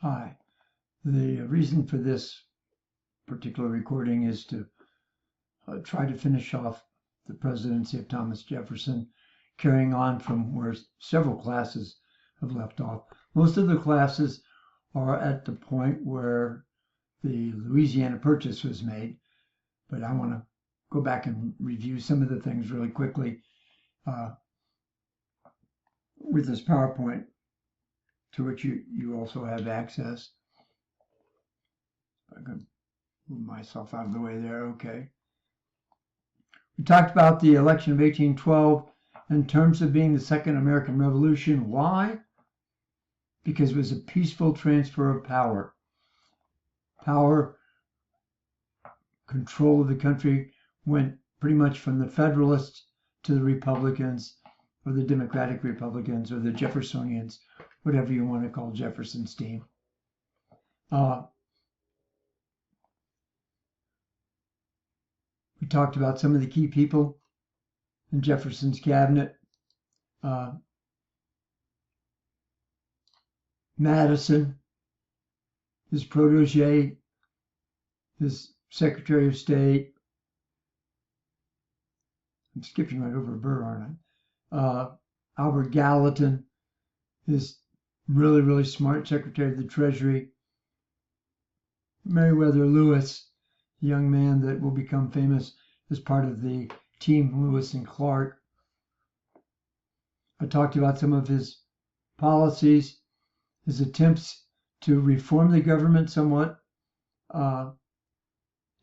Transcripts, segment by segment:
Hi. The reason for this particular recording is to try to finish off the presidency of Thomas Jefferson, carrying on from where several classes have left off. Most of the classes are at the point where the Louisiana Purchase was made, but I want to go back and review some of the things really quickly with this PowerPoint, to which you also have access. I can move myself out of the way there. Okay. We talked about the election of 1812 in terms of being the Second American Revolution. Why? Because it was a peaceful transfer of power. Control of the country went pretty much from the Federalists to the Republicans, or the Democratic Republicans, or the Jeffersonians, whatever you want to call Jefferson's team. We talked about some of the key people in Jefferson's cabinet. Madison, his protege, his Secretary of State. I'm skipping right over Burr, aren't I? Albert Gallatin, his really, really smart Secretary of the Treasury. Meriwether Lewis, the young man that will become famous as part of the team Lewis and Clark. I talked about some of his policies, his attempts to reform the government somewhat,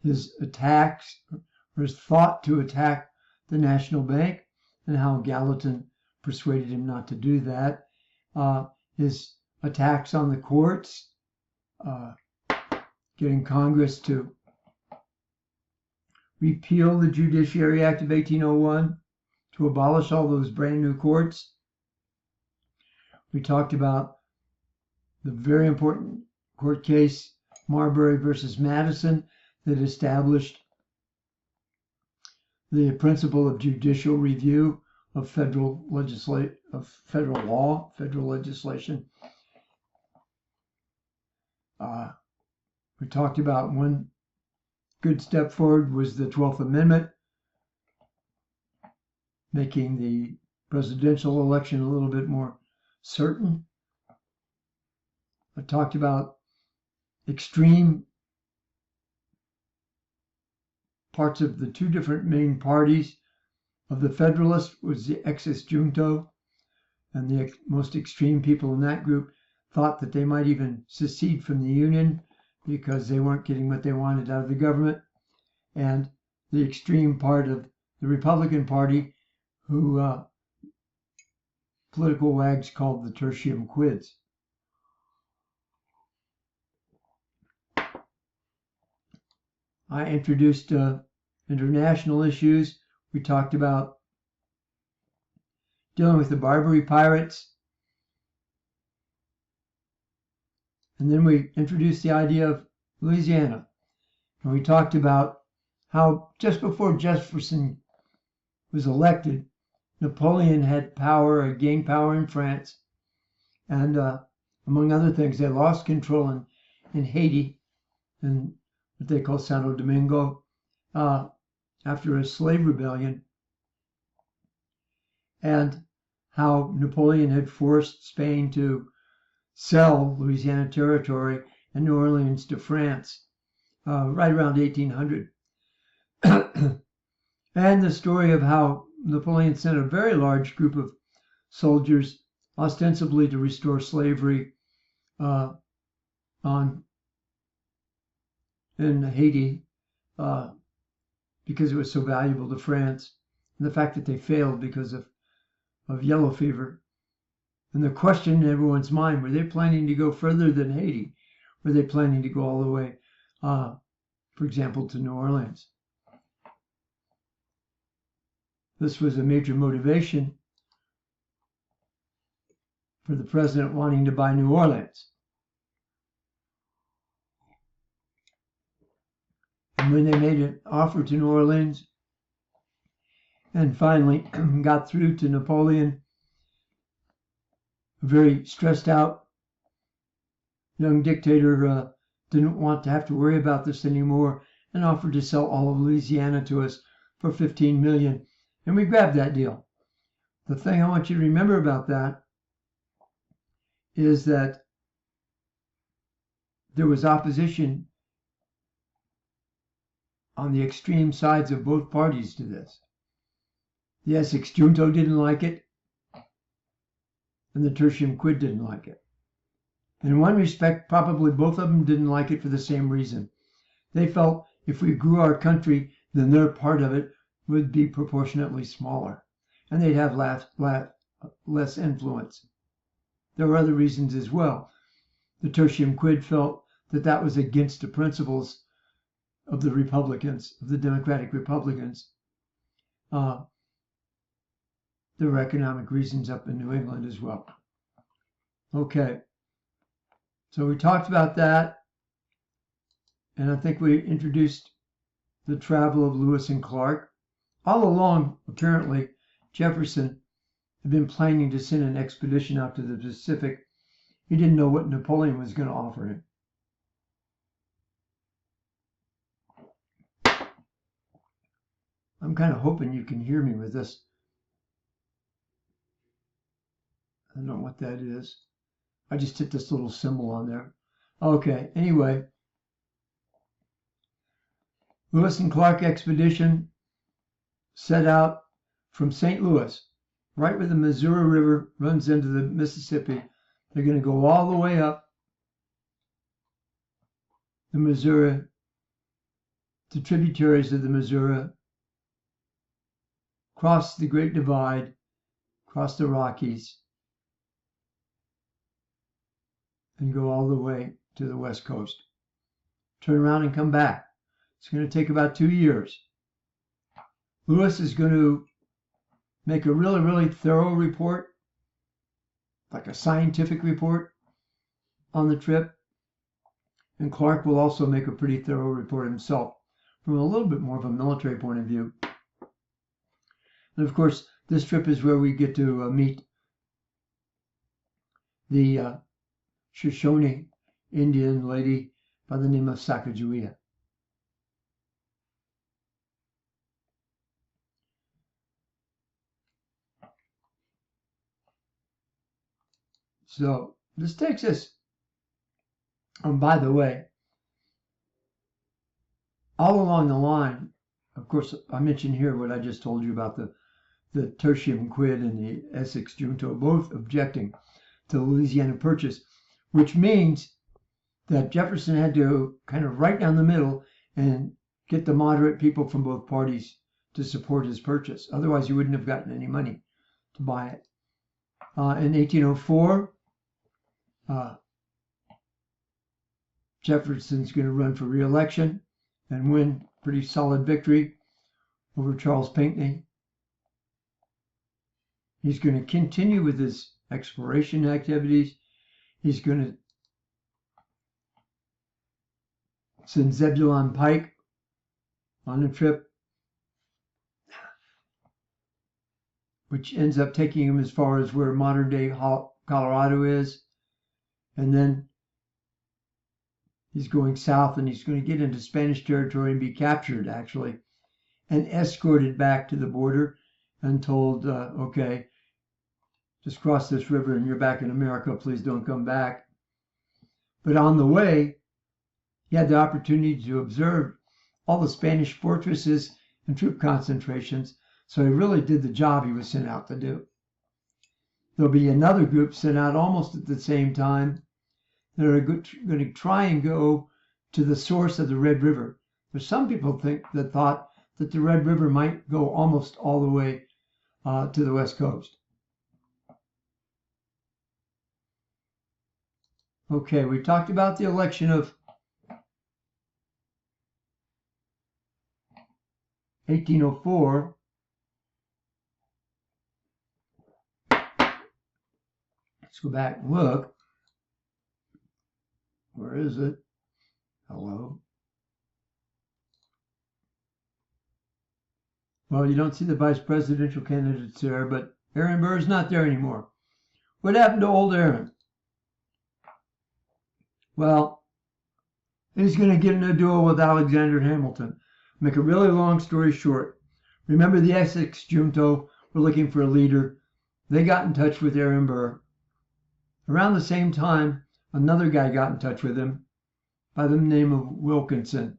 his attacks, or his thought to attack the National Bank, and how Gallatin persuaded him not to do that. His attacks on the courts, getting Congress to repeal the Judiciary Act of 1801 to abolish all those brand new courts. We talked about the very important court case, Marbury versus Madison, that established the principle of judicial review of federal legislation. We talked about one good step forward was the 12th Amendment, making the presidential election a little bit more certain. I talked about extreme parts of the two different main parties of the Federalists was the ex junto, and the most extreme people in that group thought that they might even secede from the Union because they weren't getting what they wanted out of the government. And the extreme part of the Republican Party, who political wags called the tertium quids. I introduced international issues. We talked about dealing with the Barbary pirates. And then we introduced the idea of Louisiana. And we talked about how just before Jefferson was elected, Napoleon had gained power in France. And among other things, they lost control in Haiti, in what they call Santo Domingo, after a slave rebellion. And how Napoleon had forced Spain to sell Louisiana Territory and New Orleans to France right around 1800. And the story of how Napoleon sent a very large group of soldiers, ostensibly to restore slavery in Haiti, because it was so valuable to France, and the fact that they failed because of yellow fever. And the question in everyone's mind, were they planning to go further than Haiti? Were they planning to go all the way, for example, to New Orleans? This was a major motivation for the president wanting to buy New Orleans. And when they made an offer to New Orleans and finally got through to Napoleon, a very stressed out young dictator didn't want to have to worry about this anymore and offered to sell all of Louisiana to us for $15 million. And we grabbed that deal. The thing I want you to remember about that is that there was opposition on the extreme sides of both parties to this. The Essex Junto didn't like it, and the Tertium Quid didn't like it. In one respect, probably both of them didn't like it for the same reason. They felt if we grew our country, then their part of it would be proportionately smaller, and they'd have less influence. There were other reasons as well. The Tertium Quid felt that that was against the principles of the Republicans, of the Democratic Republicans. There were economic reasons up in New England as well. Okay, so we talked about that, and I think we introduced the travel of Lewis and Clark. All along, apparently, Jefferson had been planning to send an expedition out to the Pacific. He didn't know what Napoleon was going to offer him. I'm kind of hoping you can hear me with this. I don't know what that is. I just hit this little symbol on there. Okay, anyway. Lewis and Clark expedition set out from St. Louis, right where the Missouri River runs into the Mississippi. They're going to go all the way up the Missouri, to tributaries of the Missouri, cross the Great Divide, cross the Rockies, and go all the way to the West Coast. Turn around and come back. It's going to take about 2 years. Lewis is going to make a really, really thorough report, like a scientific report on the trip. And Clark will also make a pretty thorough report himself from a little bit more of a military point of view. And of course, this trip is where we get to meet the Shoshone Indian lady by the name of Sacagawea. So this takes us, by the way, all along the line. Of course, I mentioned here what I just told you about the Tertium Quid and the Essex Junto, both objecting to the Louisiana Purchase, which means that Jefferson had to kind of right down the middle and get the moderate people from both parties to support his purchase. Otherwise, he wouldn't have gotten any money to buy it. In 1804, Jefferson's going to run for re-election and win pretty solid victory over Charles Pinckney. He's going to continue with his exploration activities. He's going to send Zebulon Pike on a trip, which ends up taking him as far as where modern-day Colorado is. And then he's going south, and he's going to get into Spanish territory and be captured, actually, and escorted back to the border and told, okay, just cross this river and you're back in America. Please don't come back. But on the way, he had the opportunity to observe all the Spanish fortresses and troop concentrations. So he really did the job he was sent out to do. There'll be another group sent out almost at the same time that are going to try and go to the source of the Red River. There's some people that thought that the Red River might go almost all the way to the West Coast. Okay, we talked about the election of 1804. Let's go back and look. Where is it? Hello. Well, you don't see the vice presidential candidates there, but Aaron Burr's not there anymore. What happened to old Aaron? Well, he's going to get in a duel with Alexander Hamilton. Make a really long story short. Remember the Essex junto were looking for a leader. They got in touch with Aaron Burr. Around the same time, another guy got in touch with him by the name of Wilkinson.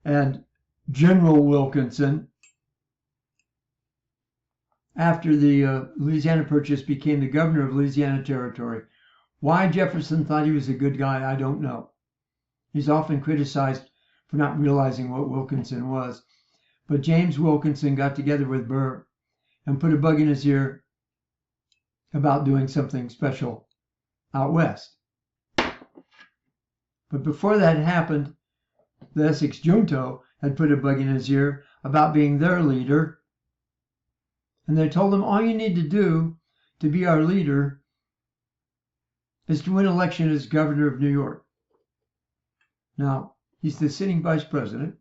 And General Wilkinson, after the Louisiana Purchase, became the governor of Louisiana Territory. Why Jefferson thought he was a good guy, I don't know. He's often criticized for not realizing what Wilkinson was. But James Wilkinson got together with Burr and put a bug in his ear about doing something special out west. But before that happened, the Essex junto had put a bug in his ear about being their leader. And they told him, all you need to do to be our leader is to win election as governor of New York. Now, he's the sitting vice president.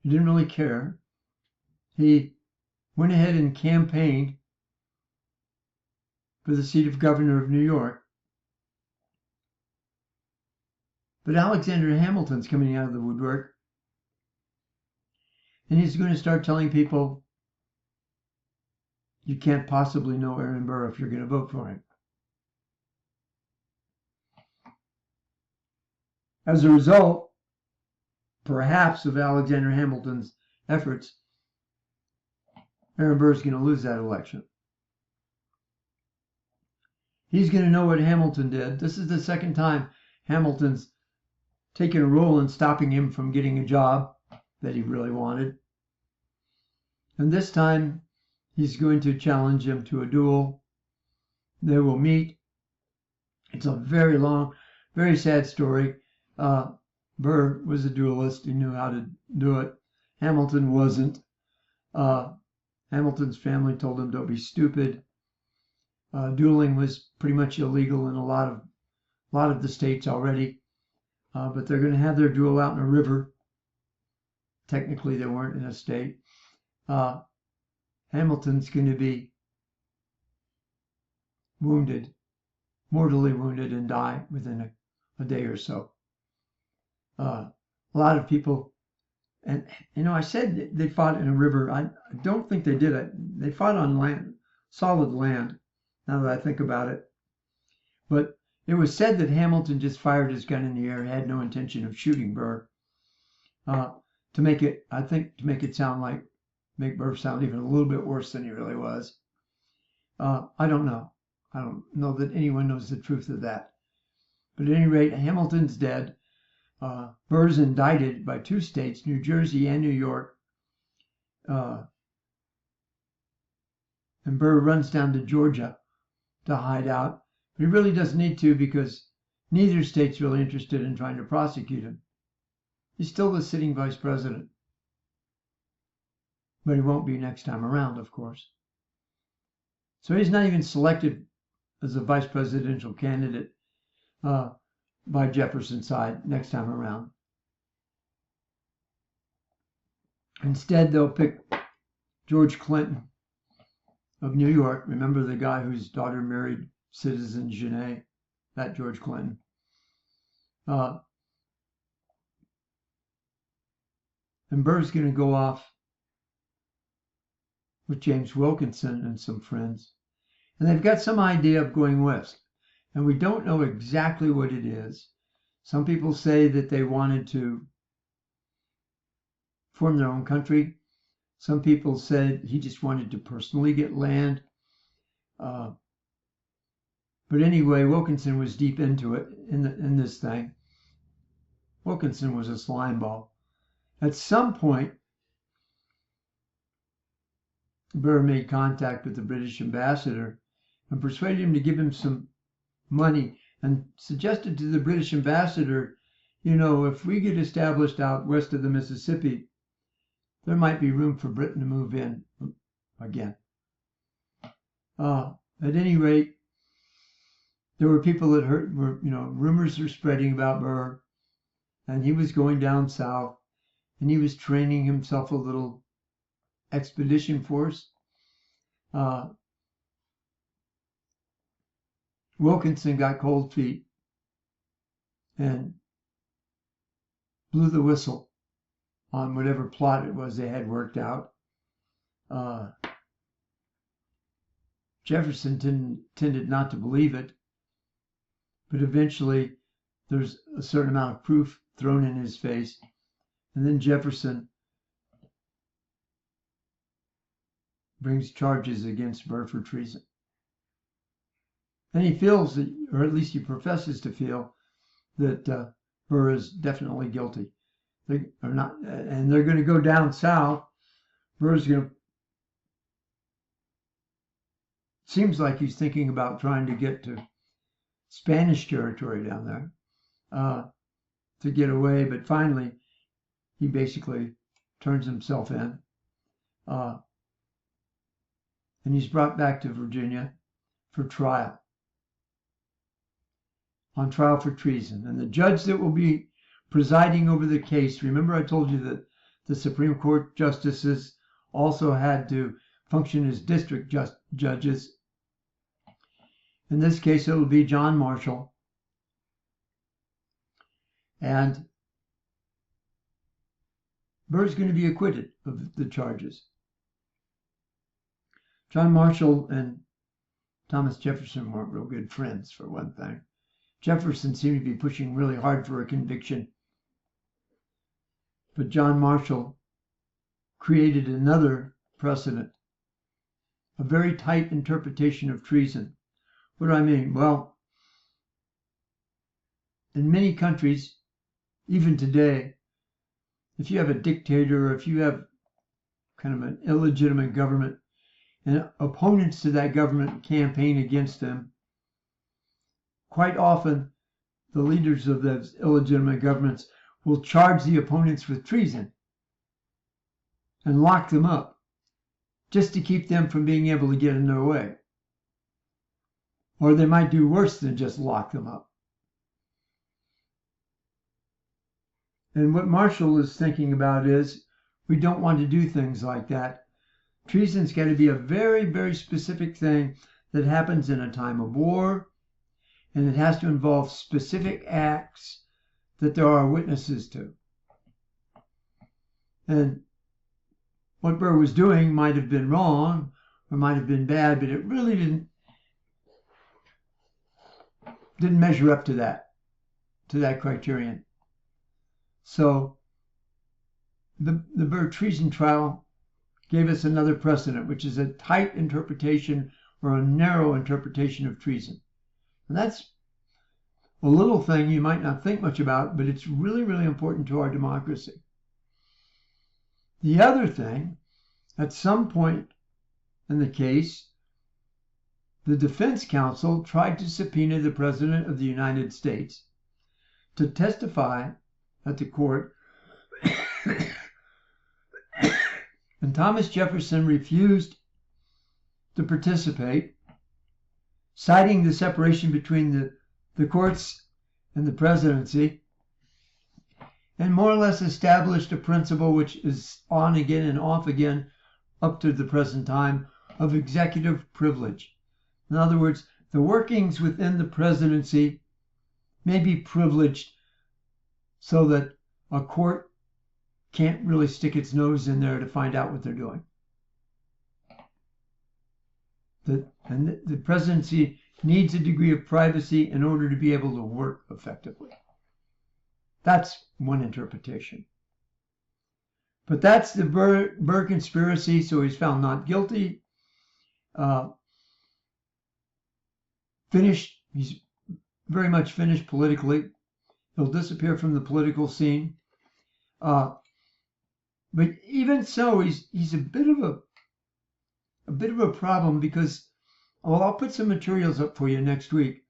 He didn't really care. He went ahead and campaigned for the seat of governor of New York. But Alexander Hamilton's coming out of the woodwork. And he's going to start telling people, you can't possibly know Aaron Burr if you're going to vote for him. As a result, perhaps, of Alexander Hamilton's efforts, Aaron Burr is going to lose that election. He's going to know what Hamilton did. This is the second time Hamilton's taken a role in stopping him from getting a job that he really wanted. And this time, he's going to challenge him to a duel. They will meet. It's a very long, very sad story. Burr was a duelist. He knew how to do it. Hamilton wasn't. Hamilton's family told him, don't be stupid. Dueling was pretty much illegal in a lot of the states already. But they're going to have their duel out in a river. Technically, they weren't in a state. Hamilton's going to be wounded, mortally wounded, and die within a day or so. A lot of people, and I said they fought in a river. I don't think they did it. They fought on land, solid land, now that I think about it. But it was said that Hamilton just fired his gun in the air, had no intention of shooting Burr. To make it make Burr sound even a little bit worse than he really was. I don't know. I don't know that anyone knows the truth of that. But at any rate, Hamilton's dead. Burr's indicted by 2 states, New Jersey and New York. And Burr runs down to Georgia to hide out. But he really doesn't need to, because neither state's really interested in trying to prosecute him. He's still the sitting vice president. But he won't be next time around, of course. So he's not even selected as a vice presidential candidate by Jefferson's side next time around. Instead, they'll pick George Clinton of New York. Remember the guy whose daughter married Citizen Genet? That George Clinton. And Burr's going to go off with James Wilkinson and some friends. And they've got some idea of going west. And we don't know exactly what it is. Some people say that they wanted to form their own country. Some people said he just wanted to personally get land. But anyway, Wilkinson was deep into it in this thing. Wilkinson was a slime ball. At some point, Burr made contact with the British ambassador and persuaded him to give him some money, and suggested to the British ambassador, if we get established out west of the Mississippi, there might be room for Britain to move in again. At any rate, there were people that rumors are spreading about Burr, and he was going down south, and he was training himself a little expedition force. Wilkinson got cold feet and blew the whistle on whatever plot it was they had worked out. Jefferson tended not to believe it, but eventually there's a certain amount of proof thrown in his face, and then Jefferson brings charges against Burr for treason. And he feels, or at least he professes to feel, that Burr is definitely guilty. They are not, and they're going to go down south. Burr's going to, seems like he's thinking about trying to get to Spanish territory down there to get away, but finally he basically turns himself in. And he's brought back to Virginia for trial. On trial for treason. And the judge that will be presiding over the case, remember I told you that the Supreme Court justices also had to function as district judges. In this case, it will be John Marshall. And Burr's going to be acquitted of the charges. John Marshall and Thomas Jefferson weren't real good friends, for one thing. Jefferson seemed to be pushing really hard for a conviction. But John Marshall created another precedent, a very tight interpretation of treason. What do I mean? Well, in many countries, even today, if you have a dictator or if you have kind of an illegitimate government and opponents to that government campaign against them, quite often the leaders of those illegitimate governments will charge the opponents with treason and lock them up just to keep them from being able to get in their way. Or they might do worse than just lock them up. And what Marshall is thinking about is we don't want to do things like that. Treason's got to be a very, very specific thing that happens in a time of war, and it has to involve specific acts that there are witnesses to. And what Burr was doing might have been wrong or might have been bad, but it really didn't measure up to that criterion. So the Burr treason trial gave us another precedent, which is a tight interpretation or a narrow interpretation of treason. And that's a little thing you might not think much about, but it's really, really important to our democracy. The other thing, at some point in the case, the defense counsel tried to subpoena the President of the United States to testify at the court, and Thomas Jefferson refused to participate, citing the separation between the courts and the presidency, and more or less established a principle which is on again and off again up to the present time of executive privilege. In other words, the workings within the presidency may be privileged so that a court can't really stick its nose in there to find out what they're doing. And the presidency needs a degree of privacy in order to be able to work effectively. That's one interpretation. But that's the Burr conspiracy, so he's found not guilty. Finished. He's very much finished politically. He'll disappear from the political scene. But even so, he's a bit of a problem because, well, I'll put some materials up for you next week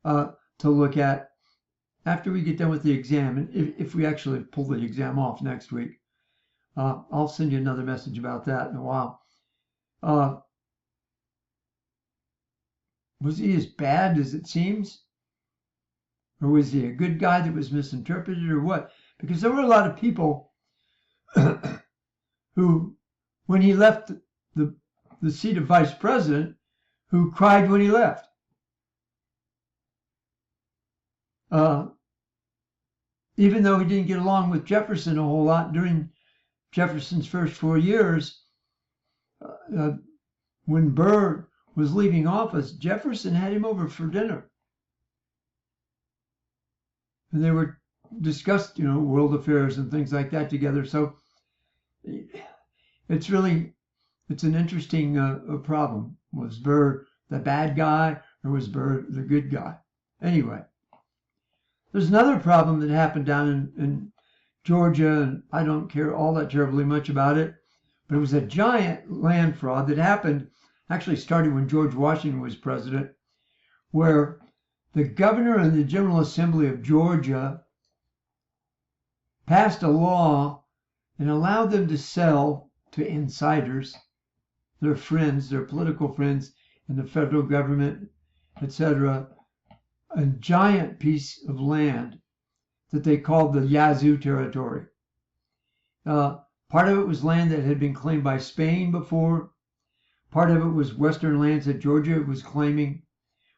to look at after we get done with the exam, and if we actually pull the exam off next week. I'll send you another message about that in a while. Was he as bad as it seems? Or was he a good guy that was misinterpreted, or what? Because there were a lot of people who, when he left the seat of vice president, who cried when he left. even though he didn't get along with Jefferson a whole lot during Jefferson's first 4 years, when Burr was leaving office, Jefferson had him over for dinner. And they were discussed, world affairs and things like that together. So it's an interesting problem. Was Burr the bad guy or was Burr the good guy? Anyway, there's another problem that happened down in Georgia, and I don't care all that terribly much about it, but it was a giant land fraud that happened, actually started when George Washington was president, where the governor and the General Assembly of Georgia passed a law and allowed them to sell to insiders, their friends, their political friends in the federal government, etc., a giant piece of land that they called the Yazoo Territory. Part of it was land that had been claimed by Spain before. Part of it was western lands that Georgia was claiming.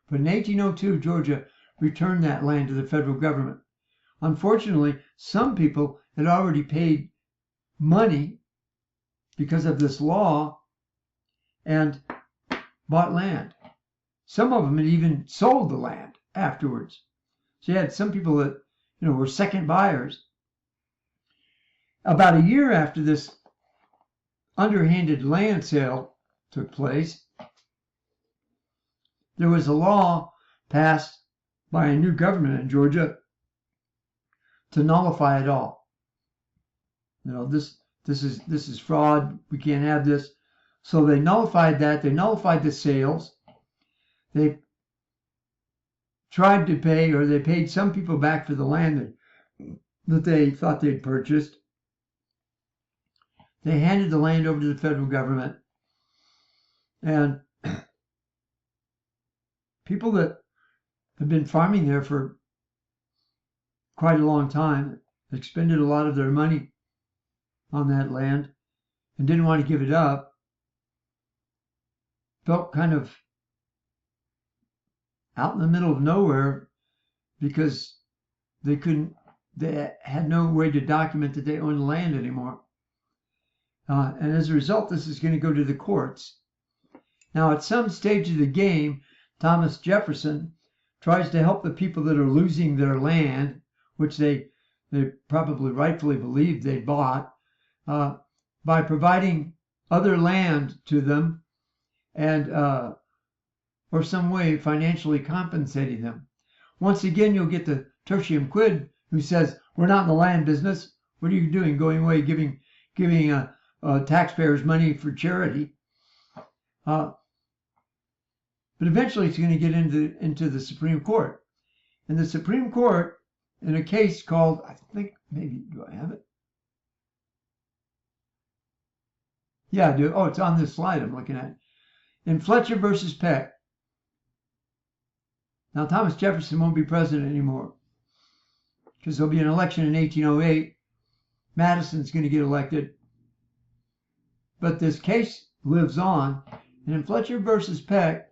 But in 1802, Georgia returned that land to the federal government. Unfortunately, some people had already paid money because of this law and bought land. Some of them had even sold the land afterwards. So you had some people that were second buyers. About a year after this underhanded land sale took place, there was a law passed by a new government in Georgia to nullify it all. This is fraud. We can't have this. So they nullified that. They nullified the sales. They tried to pay, or they paid some people back for the land that they thought they'd purchased. They handed the land over to the federal government. And people that have been farming there for quite a long time, expended a lot of their money on that land and didn't want to give it up, felt kind of out in the middle of nowhere because they had no way to document that they owned the land anymore. And as a result, this is going to go to the courts. Now, at some stage of the game, Thomas Jefferson tries to help the people that are losing their land, which they probably rightfully believed they bought, by providing other land to them and or some way financially compensating them. Once again, you'll get the tertium quid who says, we're not in the land business. What are you doing going away giving taxpayers money for charity? But eventually it's going to get into the Supreme Court. And the Supreme Court, in a case called, I think maybe, do I have it? Yeah, I do. Oh, it's on this slide I'm looking at. In Fletcher versus Peck. Now, Thomas Jefferson won't be president anymore because there'll be an election in 1808. Madison's going to get elected. But this case lives on. And in Fletcher versus Peck,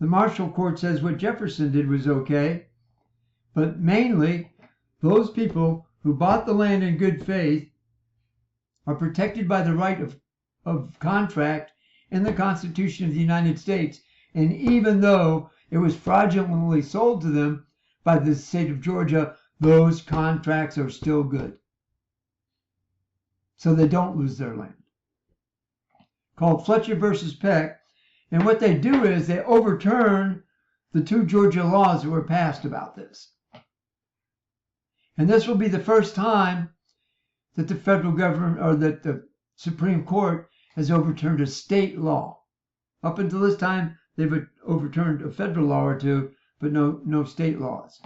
the Marshall Court says what Jefferson did was okay, but mainly those people who bought the land in good faith are protected by the right of contract in the Constitution of the United States. And even though it was fraudulently sold to them by the state of Georgia, those contracts are still good. So they don't lose their land. Called Fletcher versus Peck. And what they do is they overturn the 2 Georgia laws that were passed about this. And this will be the first time that the federal government or that the Supreme Court has overturned a state law. Up until this time, they've overturned a federal law or two, but no state laws.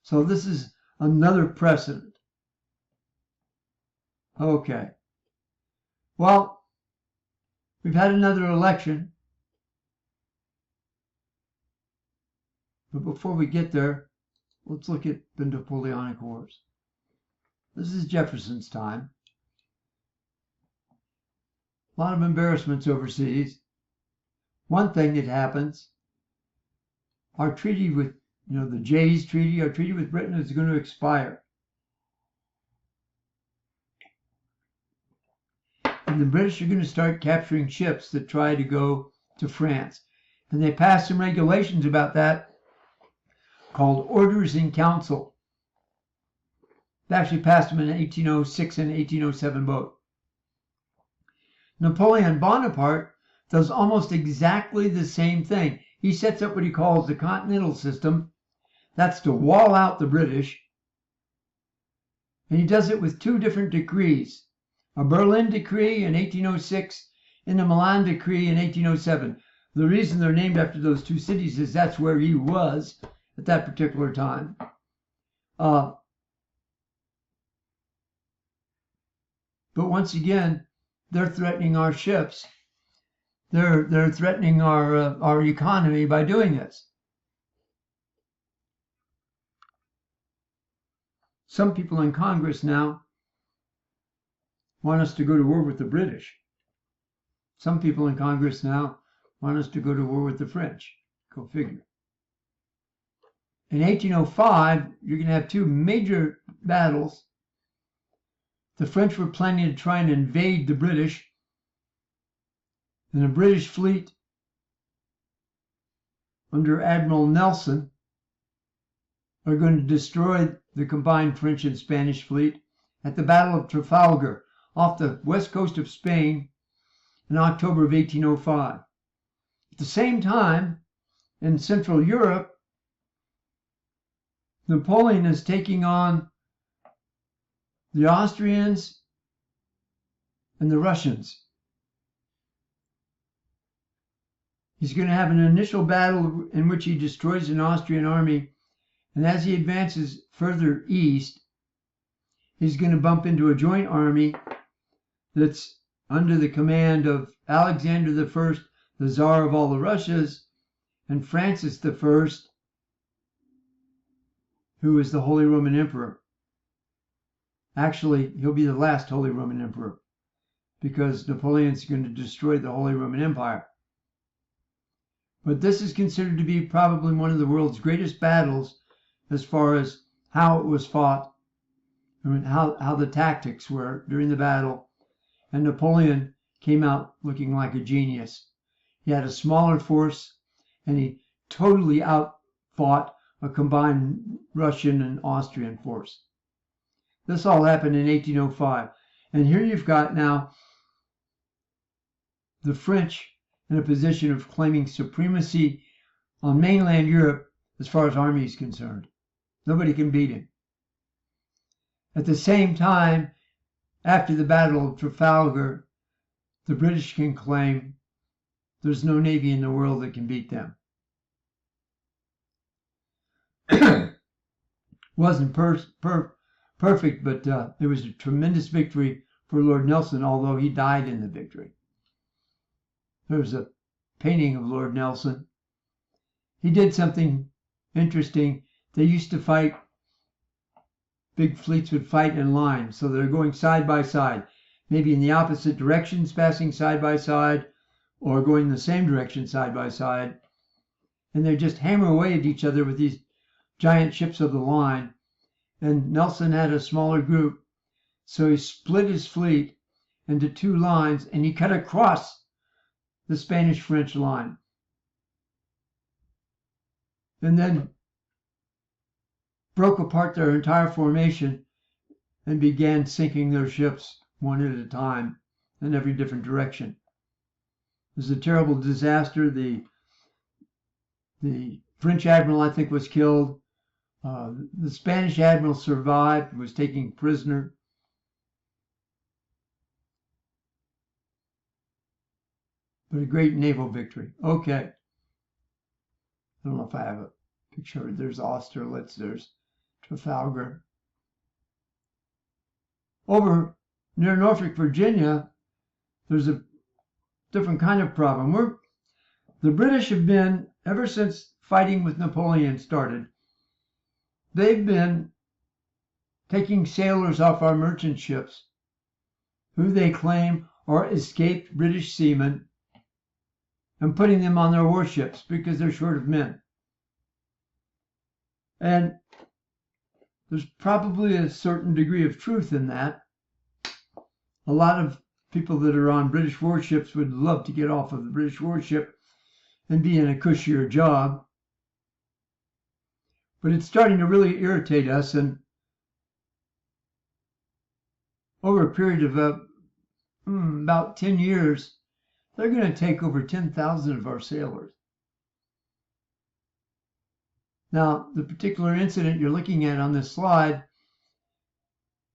So this is another precedent. Okay. Well, we've had another election. But before we get there, let's look at the Napoleonic Wars. This is Jefferson's time. A lot of embarrassments overseas. One thing that happens, our treaty with the Jay's Treaty, our treaty with Britain, is going to expire. And the British are going to start capturing ships that try to go to France. And they passed some regulations about that called Orders in Council. They actually passed them in 1806 and 1807 both. Napoleon Bonaparte does almost exactly the same thing. He sets up what he calls the Continental System. That's to wall out the British. And he does it with two different decrees. A Berlin Decree in 1806 and a Milan Decree in 1807. The reason they're named after those two cities is that's where he was at that particular time. But once again, they're threatening our ships. They're threatening our economy by doing this. Some people in Congress now want us to go to war with the British. Some people in Congress now want us to go to war with the French. Go figure. In 1805, you're going to have two major battles. The French were planning to try and invade the British. And the British fleet under Admiral Nelson are going to destroy the combined French and Spanish fleet at the Battle of Trafalgar off the west coast of Spain in October of 1805. At the same time, in Central Europe, Napoleon is taking on the Austrians and the Russians. He's going to have an initial battle in which he destroys an Austrian army, and as he advances further east, he's going to bump into a joint army that's under the command of Alexander I, the Tsar of all the Russias, and Francis I, who is the Holy Roman Emperor. Actually, he'll be the last Holy Roman Emperor because Napoleon's going to destroy the Holy Roman Empire. But this is considered to be probably one of the world's greatest battles as far as how it was fought and how the tactics were during the battle. And Napoleon came out looking like a genius. He had a smaller force and he totally outfought a combined Russian and Austrian force. This all happened in 1805. And here you've got now the French in a position of claiming supremacy on mainland Europe as far as army is concerned. Nobody can beat him. At the same time, after the Battle of Trafalgar, the British can claim there's no navy in the world that can beat them. Wasn't perfect, but it was a tremendous victory for Lord Nelson, although he died in the victory. There's a painting of Lord Nelson. He did something interesting. They used to fight, big fleets would fight in line, so they're going side by side, maybe in the opposite directions, passing side by side, or going the same direction side by side. And they just hammer away at each other with these giant ships of the line. And Nelson had a smaller group, so he split his fleet into two lines and he cut across the Spanish-French line. And then broke apart their entire formation and began sinking their ships one at a time in every different direction. It was a terrible disaster. The French admiral, I think, was killed. The Spanish admiral survived, was taken prisoner. But a great naval victory. Okay. I don't know if I have a picture. There's Austerlitz, there's Trafalgar. Over near Norfolk, Virginia, there's a different kind of problem. The British have been, ever since fighting with Napoleon started, they've been taking sailors off our merchant ships who they claim are escaped British seamen and putting them on their warships because they're short of men. And there's probably a certain degree of truth in that. A lot of people that are on British warships would love to get off of the British warship and be in a cushier job. But it's starting to really irritate us, and over a period of about 10 years, they're going to take over 10,000 of our sailors. Now, the particular incident you're looking at on this slide,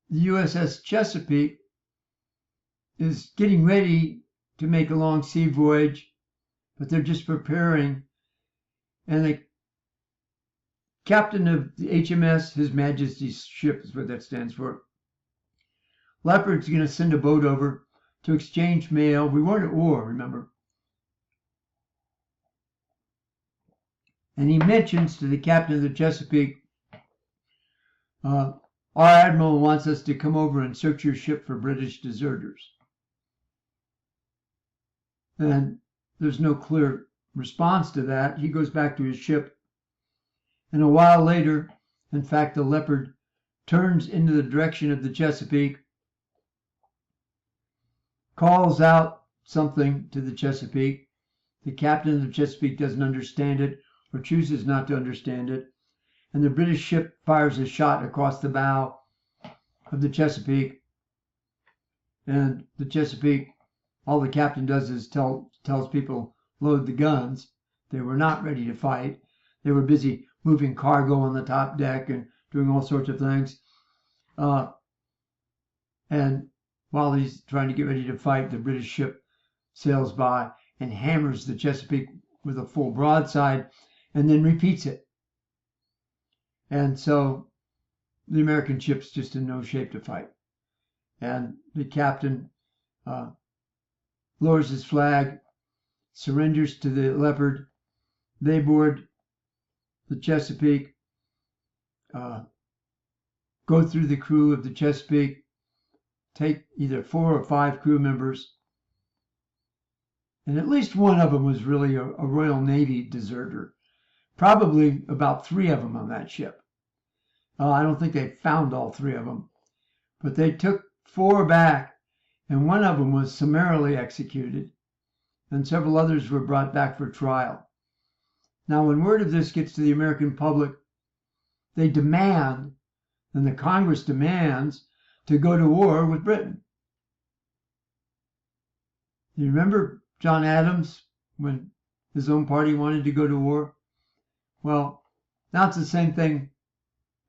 the USS Chesapeake is getting ready to make a long sea voyage, but they're just preparing. And the captain of the HMS, His Majesty's ship is what that stands for, Leopard's going to send a boat over to exchange mail. We weren't at war, remember? And he mentions to the captain of the Chesapeake, our admiral wants us to come over and search your ship for British deserters. And there's no clear response to that. He goes back to his ship. And a while later, in fact, the Leopard turns into the direction of the Chesapeake, calls out something to the Chesapeake. The captain of the Chesapeake doesn't understand it or chooses not to understand it. And the British ship fires a shot across the bow of the Chesapeake. And the Chesapeake, all the captain does is tells people, load the guns. They were not ready to fight. They were busy moving cargo on the top deck and doing all sorts of things. And while he's trying to get ready to fight, the British ship sails by and hammers the Chesapeake with a full broadside and then repeats it. And so the American ship's just in no shape to fight. And the captain lowers his flag, surrenders to the Leopard. They board the Chesapeake, go through the crew of the Chesapeake, take either 4 or 5 crew members. And at least one of them was really a Royal Navy deserter. Probably about 3 of them on that ship. I don't think they found all 3 of them. But they took 4 back, and one of them was summarily executed, and several others were brought back for trial. Now, when word of this gets to the American public, they demand, and the Congress demands, to go to war with Britain. You remember John Adams when his own party wanted to go to war? Well, now it's the same thing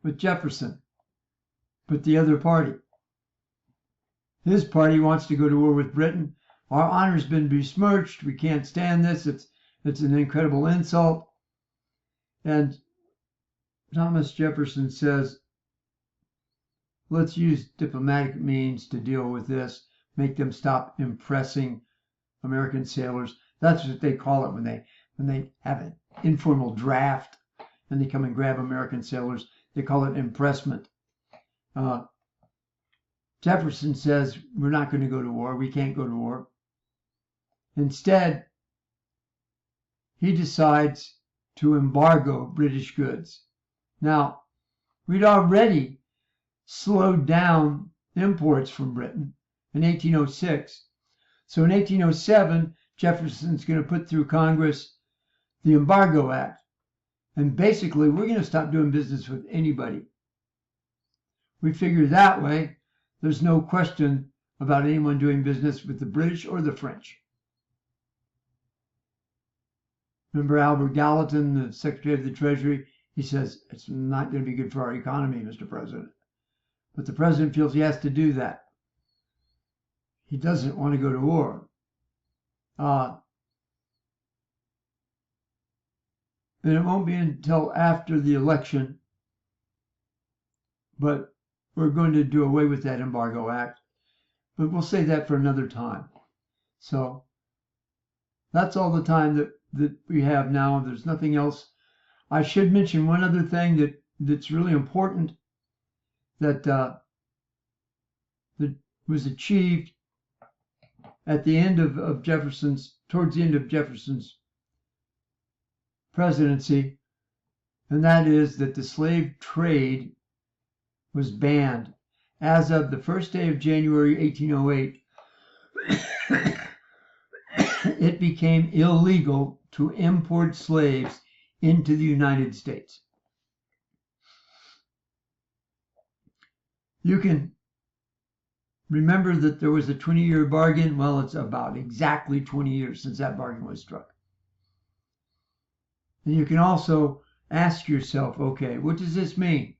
with Jefferson, but the other party. His party wants to go to war with Britain. Our honor's been besmirched. We can't stand this. It's an incredible insult. And Thomas Jefferson says, let's use diplomatic means to deal with this, make them stop impressing American sailors. That's what they call it when they have an informal draft and they come and grab American sailors. They call it impressment. Jefferson says, we're not going to go to war. We can't go to war. Instead, he decides to embargo British goods. Now, we'd already slowed down imports from Britain in 1806. So in 1807, Jefferson's going to put through Congress the Embargo Act. And basically, we're going to stop doing business with anybody. We figure that way, there's no question about anyone doing business with the British or the French. Remember Albert Gallatin, the Secretary of the Treasury? He says, it's not going to be good for our economy, Mr. President. But the president feels he has to do that. He doesn't want to go to war. And it won't be until after the election, but we're going to do away with that Embargo Act. But we'll save that for another time. So that's all the time that we have now. There's nothing else. I should mention one other thing that's really important that was achieved at the end of towards the end of Jefferson's presidency. and that is that the slave trade was banned. As of the first day of January 1808, it became illegal to import slaves into the United States. You can remember that there was a 20-year bargain. Well, it's about exactly 20 years since that bargain was struck. And you can also ask yourself, okay, what does this mean?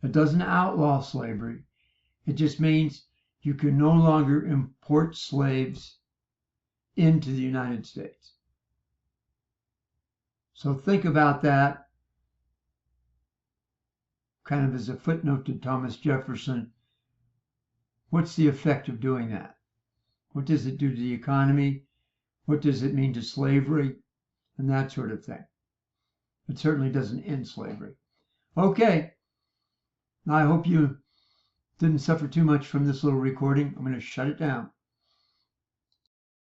It doesn't outlaw slavery. It just means you can no longer import slaves into the United States. So think about that kind of as a footnote to Thomas Jefferson. What's the effect of doing that? What does it do to the economy? What does it mean to slavery? And that sort of thing. It certainly doesn't end slavery. Okay. I hope you didn't suffer too much from this little recording. I'm going to shut it down.